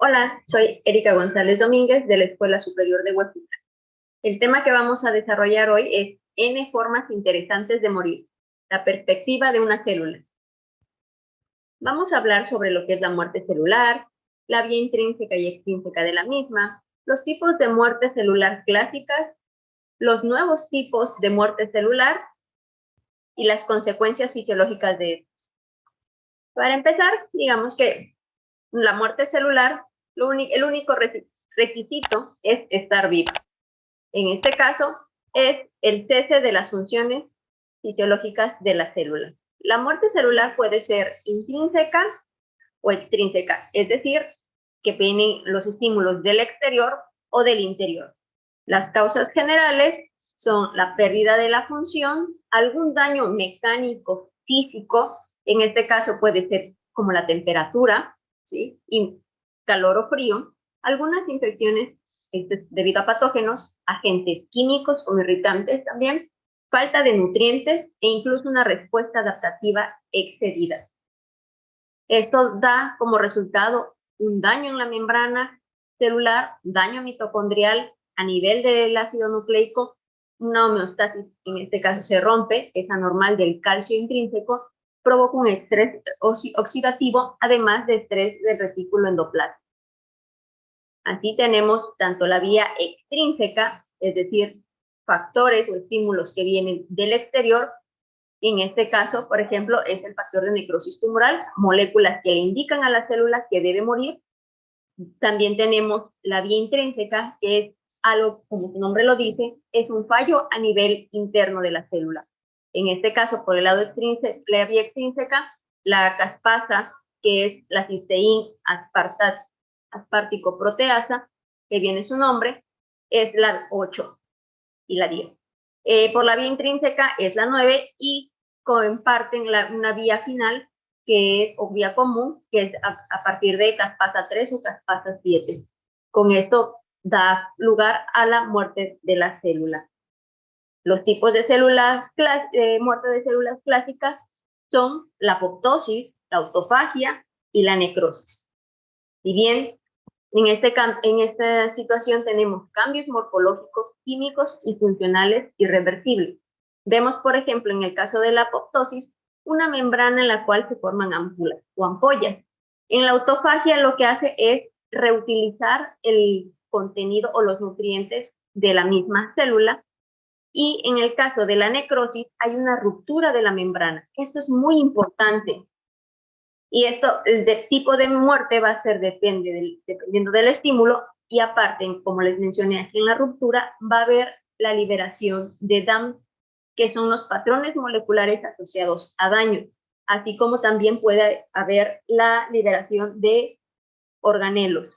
Hola, soy Erika González Domínguez de la Escuela Superior de Huejutla. El tema que vamos a desarrollar hoy es N formas interesantes de morir, la perspectiva de una célula. Vamos a hablar sobre lo que es la muerte celular, la vía intrínseca y extrínseca de la misma, los tipos de muerte celular clásicas, los nuevos tipos de muerte celular y las consecuencias fisiológicas de esto. Para empezar, digamos que la muerte celular, el único requisito es estar vivo. En este caso, es el cese de las funciones fisiológicas de la célula. La muerte celular puede ser intrínseca o extrínseca, es decir, que vienen los estímulos del exterior o del interior. Las causas generales son la pérdida de la función, algún daño mecánico, físico, en este caso puede ser como la temperatura, ¿sí? Y calor o frío, algunas infecciones debido a patógenos, agentes químicos como irritantes también, falta de nutrientes e incluso una respuesta adaptativa excedida. Esto da como resultado un daño en la membrana celular, daño mitocondrial a nivel del ácido nucleico, una homeostasis, en este caso se rompe, es anormal del calcio intrínseco, provoca un estrés oxidativo, además de estrés del retículo endoplasmático. Así tenemos tanto la vía extrínseca, es decir, factores o estímulos que vienen del exterior. En este caso, por ejemplo, es el factor de necrosis tumoral, moléculas que le indican a la célula que debe morir. También tenemos la vía intrínseca, que es algo, como su nombre lo dice, es un fallo a nivel interno de la célula. En este caso, por el lado extrínseco, la vía extrínseca, la caspasa, que es la cisteína aspartico proteasa, que viene su nombre, es la 8 y la 10. Por la vía intrínseca es la 9 y comparten una vía final que es o vía común, que es a partir de caspasa 3 o caspasa 7. Con esto da lugar a la muerte de la célula. Los tipos de células, muerte de células clásicas son la apoptosis, la autofagia y la necrosis. Si bien en esta situación tenemos cambios morfológicos, químicos y funcionales irreversibles. Vemos, por ejemplo, en el caso de la apoptosis, una membrana en la cual se forman ámpulas o ampollas. En la autofagia lo que hace es reutilizar el contenido o los nutrientes de la misma célula. Y en el caso de la necrosis hay una ruptura de la membrana. Esto es muy importante. Y esto, el tipo de muerte va a ser dependiendo del estímulo y aparte, como les mencioné aquí en la ruptura, va a haber la liberación de DAM, que son los patrones moleculares asociados a daño, así como también puede haber la liberación de organelos.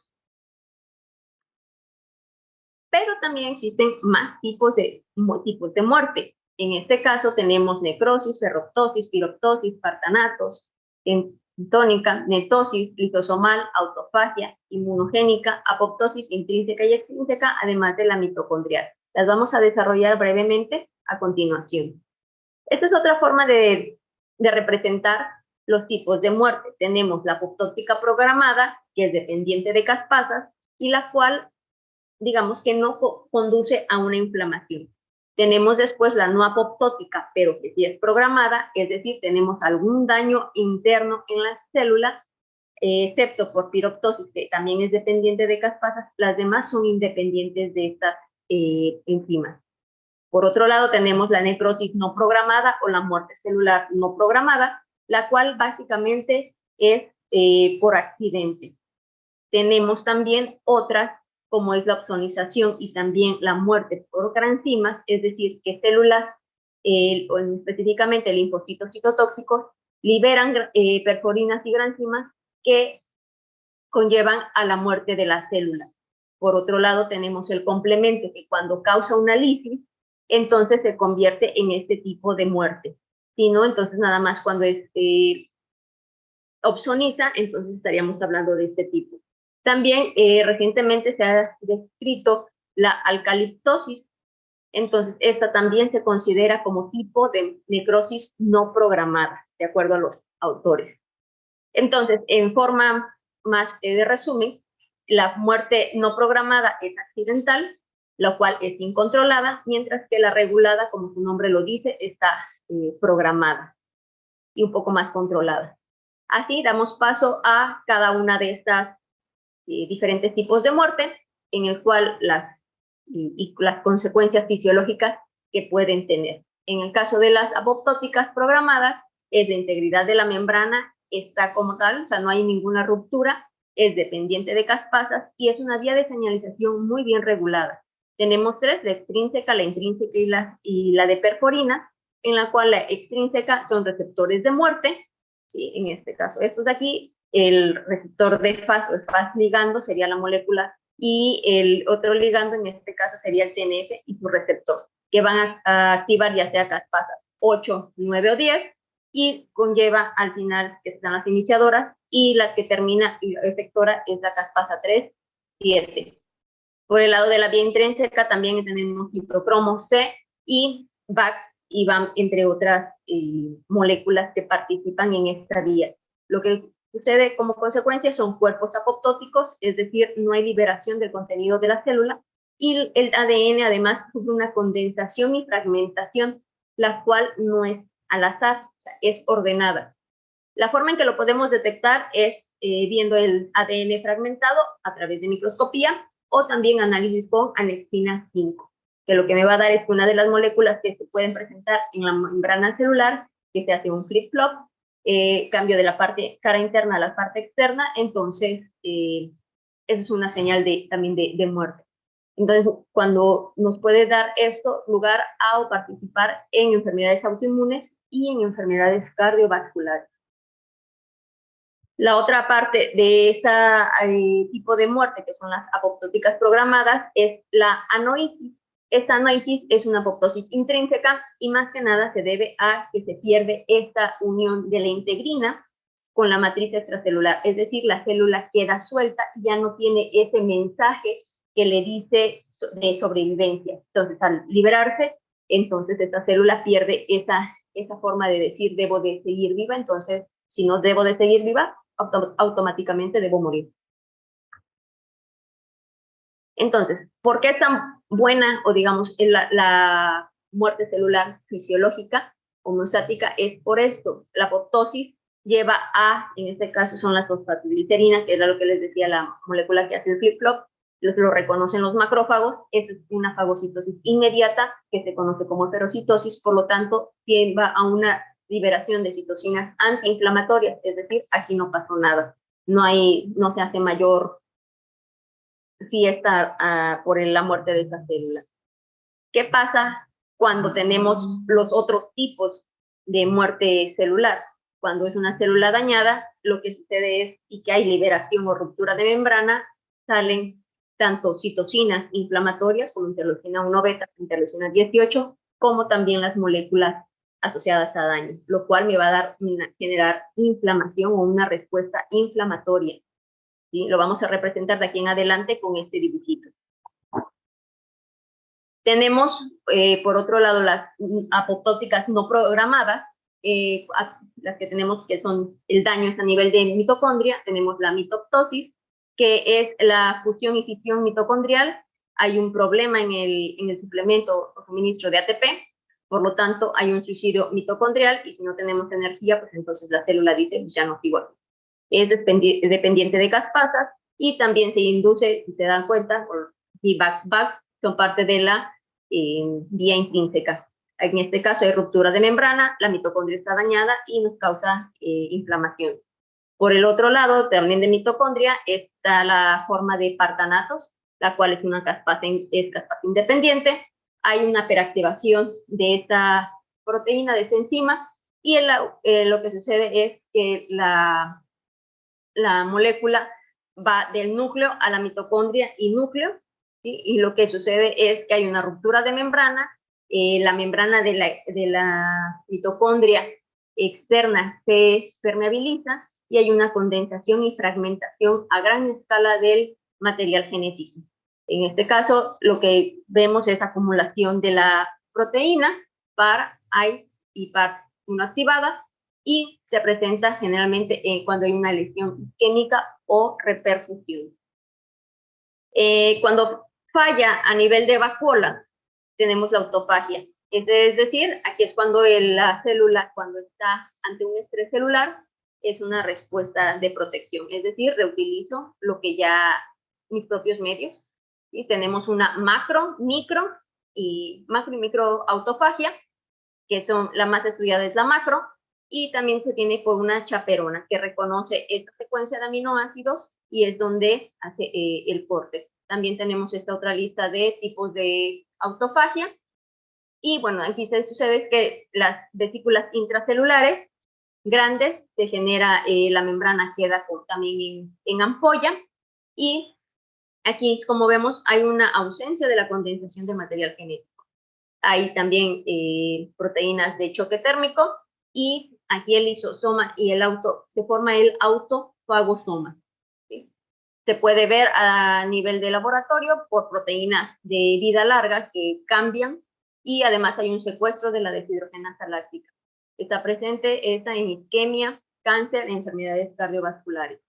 Pero también existen más tipos de muerte. En este caso tenemos necrosis, ferroptosis, piroptosis, partanatos, tónica, netosis, lisosomal, autofagia, inmunogénica, apoptosis intrínseca y extrínseca, además de la mitocondrial. Las vamos a desarrollar brevemente a continuación. Esta es otra forma de representar los tipos de muerte. Tenemos la apoptótica programada, que es dependiente de caspasas, y la cual, digamos que no conduce a una inflamación. Tenemos después la no apoptótica, pero que sí es programada, es decir, tenemos algún daño interno en la célula, excepto por piroptosis, que también es dependiente de caspasas, las demás son independientes de estas enzimas. Por otro lado, tenemos la necrosis no programada o la muerte celular no programada, la cual básicamente es por accidente. Tenemos también otras como es la opsonización y también la muerte por granzimas, es decir, que células, o específicamente linfocitos citotóxicos, liberan perforinas y granzimas que conllevan a la muerte de la célula. Por otro lado, tenemos el complemento que cuando causa una lisis, entonces se convierte en este tipo de muerte. Si no, entonces nada más cuando es opsoniza, entonces estaríamos hablando de este tipo. También recientemente se ha descrito la alcaliptosis, entonces esta también se considera como tipo de necrosis no programada, de acuerdo a los autores. Entonces, en forma más de resumen, La muerte no programada es accidental, lo cual es incontrolada, mientras que la regulada, como su nombre lo dice, está programada y un poco más controlada. Así damos paso a cada una de estas diferentes tipos de muerte, en el cual las consecuencias fisiológicas que pueden tener. En el caso de las apoptóticas programadas, es la integridad de la membrana, está como tal, o sea, no hay ninguna ruptura, es dependiente de caspasas y es una vía de señalización muy bien regulada. Tenemos tres, la extrínseca, la intrínseca y la de perforina, en la cual la extrínseca son receptores de muerte, ¿sí? En este caso, estos de aquí, el receptor de FAS o el FAS ligando sería la molécula y el otro ligando en este caso sería el TNF y su receptor, que van a activar ya sea caspasas 8, 9 o 10 y conlleva al final que están las iniciadoras y la que termina y efectora es la caspasa 3, 7. Por el lado de la vía intrínseca también tenemos citocromo C y VAC y VAM, entre otras moléculas que participan en esta vía. Lo que sucede como consecuencia son cuerpos apoptóticos, es decir, no hay liberación del contenido de la célula y el ADN además sufre una condensación y fragmentación, la cual no es al azar, es ordenada. La forma en que lo podemos detectar es viendo el ADN fragmentado a través de microscopía o también análisis con anexina 5, que lo que me va a dar es una de las moléculas que se pueden presentar en la membrana celular, que se hace un flip-flop, cambio de la parte cara interna a la parte externa, entonces eso es una señal también de muerte. Entonces, cuando nos puede dar esto lugar a o participar en enfermedades autoinmunes y en enfermedades cardiovasculares. La otra parte de este tipo de muerte, que son las apoptóticas programadas, es la anoitis. Esta anoitis es una apoptosis intrínseca y más que nada se debe a que se pierde esta unión de la integrina con la matriz extracelular, es decir, la célula queda suelta y ya no tiene ese mensaje que le dice de sobrevivencia. Entonces, al liberarse, entonces esta célula pierde esa forma de decir debo de seguir viva, entonces si no debo de seguir viva, automáticamente debo morir. Entonces, ¿por qué es tan buena o digamos la muerte celular fisiológica homeostática? Es por esto, la apoptosis lleva a, en este caso son las fosfatidilcerina, que era lo que les decía, la molécula que hace el flip-flop, lo reconocen los macrófagos, es una fagocitosis inmediata que se conoce como ferocitosis, por lo tanto, lleva a una liberación de citocinas antiinflamatorias, es decir, aquí no pasó nada, no se hace mayor fiesta por la muerte de esa célula. ¿Qué pasa cuando tenemos los otros tipos de muerte celular? Cuando es una célula dañada, lo que sucede es y que hay liberación o ruptura de membrana, salen tanto citocinas inflamatorias como interleucina 1 beta, interleucina 18, como también las moléculas asociadas a daño, lo cual me va a generar inflamación o una respuesta inflamatoria. ¿Sí? Lo vamos a representar de aquí en adelante con este dibujito. Tenemos, por otro lado, las apoptóticas no programadas, las que tenemos que son el daño a nivel de mitocondria. Tenemos la mitoptosis, que es la fusión y fisión mitocondrial. Hay un problema en el suplemento o suministro de ATP, por lo tanto hay un suicidio mitocondrial y si no tenemos energía, pues entonces la célula dice, pues ya no sigo aquí. Es dependiente de caspasas y también se induce, si se dan cuenta, por VAX-VAC, son parte de la vía intrínseca. En este caso hay ruptura de membrana, la mitocondria está dañada y nos causa inflamación. Por el otro lado, también de mitocondria, está la forma de partanatos, la cual es una caspasa independiente. Hay una peractivación de esta proteína, de esta enzima, y lo que sucede es que la molécula va del núcleo a la mitocondria y núcleo, ¿sí? Y lo que sucede es que hay una ruptura de membrana, la membrana de la mitocondria externa se permeabiliza y hay una condensación y fragmentación a gran escala del material genético. En este caso, lo que vemos es acumulación de la proteína PAR-I y PAR1 activada, y se presenta generalmente cuando hay una lesión isquémica o reperfusión. Cuando falla a nivel de vacuola, tenemos la autofagia. Es decir, aquí es cuando la célula, cuando está ante un estrés celular, es una respuesta de protección. Es decir, reutilizo lo que ya, mis propios medios. Y tenemos una macro, micro y micro autofagia, que son la más estudiada es la macro, y también se tiene por una chaperona que reconoce esta secuencia de aminoácidos y es donde hace el corte. También tenemos esta otra lista de tipos de autofagia. Y bueno, aquí se sucede que las vesículas intracelulares grandes se genera, la membrana queda también en ampolla, y aquí, como vemos, hay una ausencia de la condensación de material genético. Hay también proteínas de choque térmico, y aquí el lisosoma y se forma el autofagosoma. ¿Sí? Se puede ver a nivel de laboratorio por proteínas de vida larga que cambian, y además hay un secuestro de la deshidrogenasa láctica. Está presente esta en isquemia, cáncer, enfermedades cardiovasculares.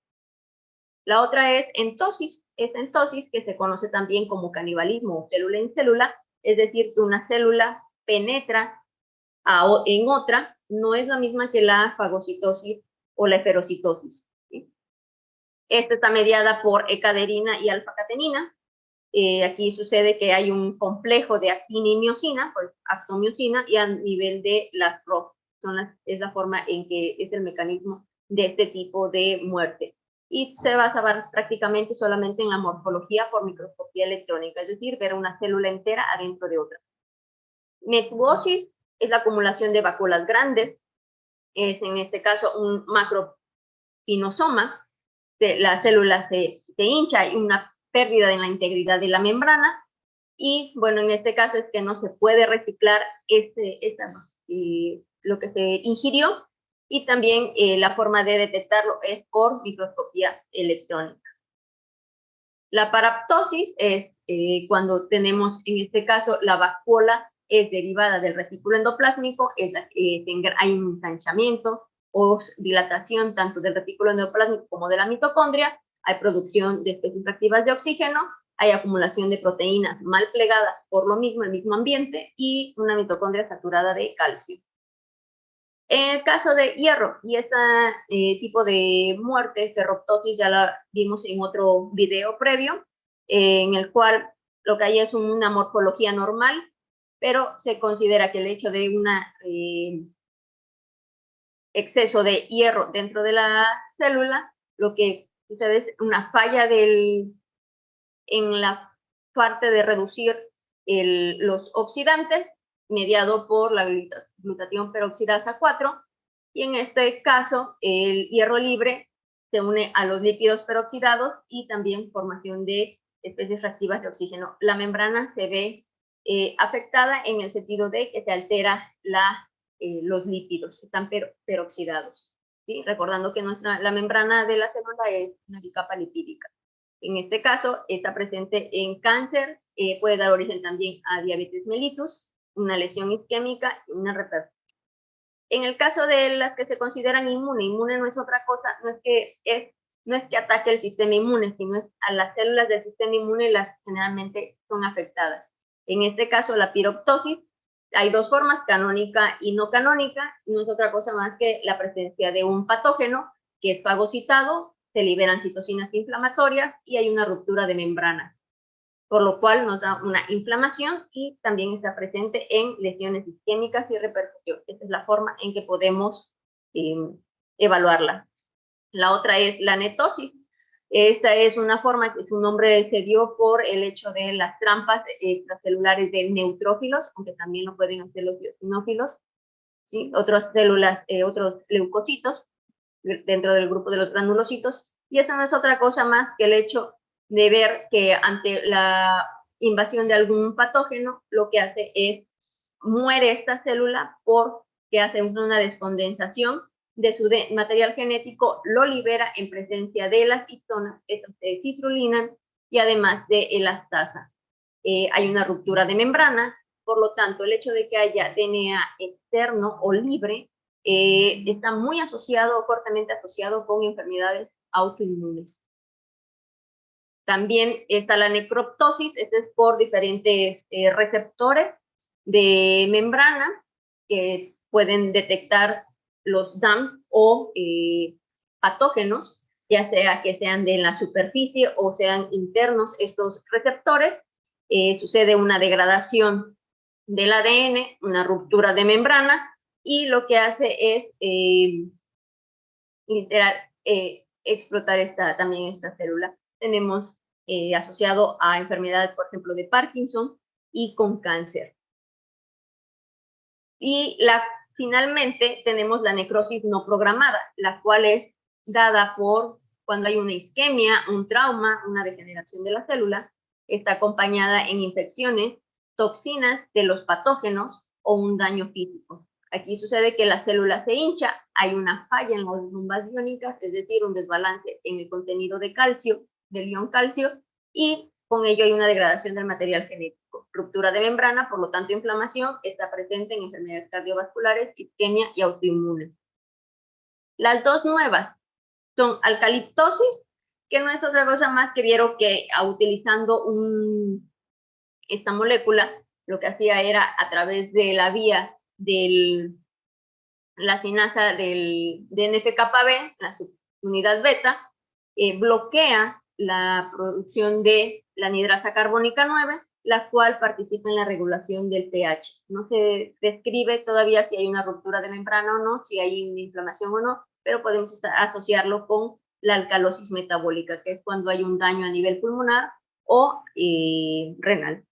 La otra es entosis. Es entosis, que se conoce también como canibalismo o célula en célula, es decir, que una célula penetra en otra, no es la misma que la fagocitosis o la eferocitosis. ¿Sí? Esta está mediada por ecaderina y alfa-catenina. Aquí sucede que hay un complejo de actina y miosina, pues actomiosina, y a nivel de las ROS. Es la forma en que es el mecanismo de este tipo de muerte. Y se basa prácticamente solamente en la morfología por microscopía electrónica, es decir, ver una célula entera adentro de otra. Metuosis es la acumulación de vacuolas grandes, es en este caso un macropinosoma. La célula se hincha, hay una pérdida en la integridad de la membrana, y bueno, en este caso es que no se puede reciclar lo que se ingirió, y también la forma de detectarlo es por microscopía electrónica. La paraptosis es cuando tenemos, en este caso, la vacuola es derivada del retículo endoplásmico, hay un ensanchamiento o dilatación tanto del retículo endoplásmico como de la mitocondria, hay producción de especies reactivas de oxígeno, hay acumulación de proteínas mal plegadas por lo mismo, el mismo ambiente, y una mitocondria saturada de calcio. En el caso de hierro y este tipo de muerte, ferroptosis, ya la vimos en otro video previo, en el cual lo que hay es una morfología normal, pero se considera que el hecho de un exceso de hierro dentro de la célula, lo que sucede es una falla en la parte de reducir los oxidantes, mediado por la glutatión peroxidasa 4, y en este caso el hierro libre se une a los lípidos peroxidados y también formación de especies reactivas de oxígeno. La membrana se ve afectada en el sentido de que se altera los lípidos, están peroxidados. ¿Sí? Recordando que la membrana de la célula es una bicapa lipídica. En este caso, está presente en cáncer, puede dar origen también a diabetes mellitus, una lesión isquémica y una repercusión. En el caso de las que se consideran inmune no es otra cosa, no es que ataque el sistema inmune, sino es a las células del sistema inmune las que generalmente son afectadas. En este caso, la piroptosis, hay dos formas, canónica y no canónica, no es otra cosa más que la presencia de un patógeno que es fagocitado, se liberan citocinas inflamatorias y hay una ruptura de membrana, por lo cual nos da una inflamación y también está presente en lesiones isquémicas y repercusión. Esta es la forma en que podemos evaluarla. La otra es la netosis. Esta es una forma que su nombre se dio por el hecho de las trampas extracelulares de neutrófilos, aunque también lo pueden hacer los eosinófilos, ¿sí? Otras células, otros leucocitos dentro del grupo de los granulocitos, y eso no es otra cosa más que el hecho de ver que ante la invasión de algún patógeno, lo que hace es muere esta célula porque hace una descondensación de su material genético, lo libera en presencia de las histonas, estas se citrulinan, y además de elastasa. Hay una ruptura de membrana, por lo tanto, el hecho de que haya DNA externo o libre está muy asociado, fuertemente asociado con enfermedades autoinmunes. También está la necroptosis, este es por diferentes receptores de membrana que pueden detectar los DAMs o patógenos, ya sea que sean de la superficie o sean internos estos receptores. Sucede una degradación del ADN, una ruptura de membrana, y lo que hace es literal explotar también esta célula. Tenemos asociado a enfermedades, por ejemplo, de Parkinson y con cáncer. Y finalmente tenemos la necrosis no programada, la cual es dada por cuando hay una isquemia, un trauma, una degeneración de la célula, está acompañada en infecciones, toxinas de los patógenos o un daño físico. Aquí sucede que la célula se hincha, hay una falla en las bombas iónicas, es decir, un desbalance en el contenido de calcio, del ion calcio, y con ello hay una degradación del material genético. Ruptura de membrana, por lo tanto inflamación, está presente en enfermedades cardiovasculares, isquemia y autoinmune. Las dos nuevas son alcaliptosis, que no es otra cosa más que vieron que utilizando esta molécula, lo que hacía era a través de la vía de la sinasa del DNF-κB, la subunidad beta, bloquea la producción de la anhidrasa carbónica 9, la cual participa en la regulación del pH. No se describe todavía si hay una ruptura de membrana o no, si hay una inflamación o no, pero podemos asociarlo con la alcalosis metabólica, que es cuando hay un daño a nivel pulmonar o renal.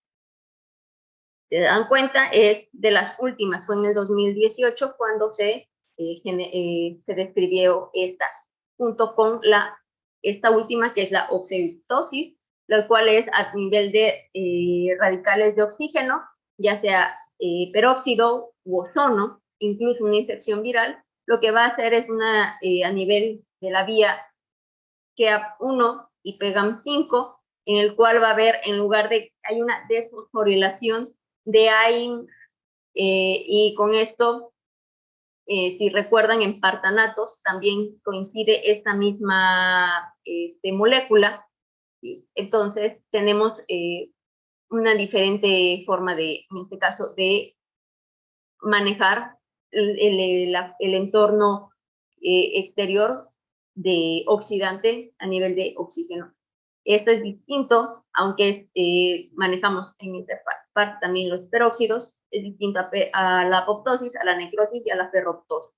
Se dan cuenta, es de las últimas, fue en el 2018 cuando se describió esta, junto con esta última que es la oxidoptosis, la cual es a nivel de radicales de oxígeno, ya sea peróxido u ozono, incluso una infección viral. Lo que va a hacer es a nivel de la vía KEAP1 y PEGAM5, en el cual va a haber, en lugar de, hay una desfosforilación de AIN, y con esto, si recuerdan, en partanatos también coincide esta misma molécula. Entonces tenemos una diferente forma de, en este caso, de manejar el entorno exterior de oxidante a nivel de oxígeno. Esto es distinto, aunque manejamos en esta parte también los peróxidos, es distinto a la apoptosis, a la necrosis y a la ferroptosis.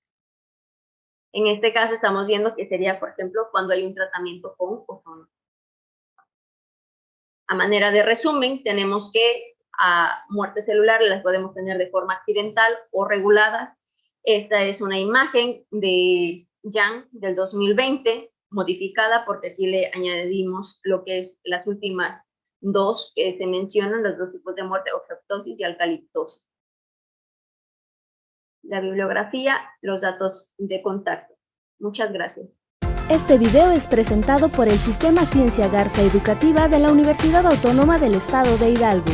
En este caso estamos viendo que sería, por ejemplo, cuando hay un tratamiento con ozono. A manera de resumen, tenemos que a muerte celular las podemos tener de forma accidental o regulada. Esta es una imagen de Yang del 2020, modificada porque aquí le añadimos lo que es las últimas dos que se mencionan, los dos tipos de muerte, oxidoptosis y alcaliptosis. La bibliografía, los datos de contacto. Muchas gracias. Este video es presentado por el Sistema Ciencia Garza Educativa de la Universidad Autónoma del Estado de Hidalgo.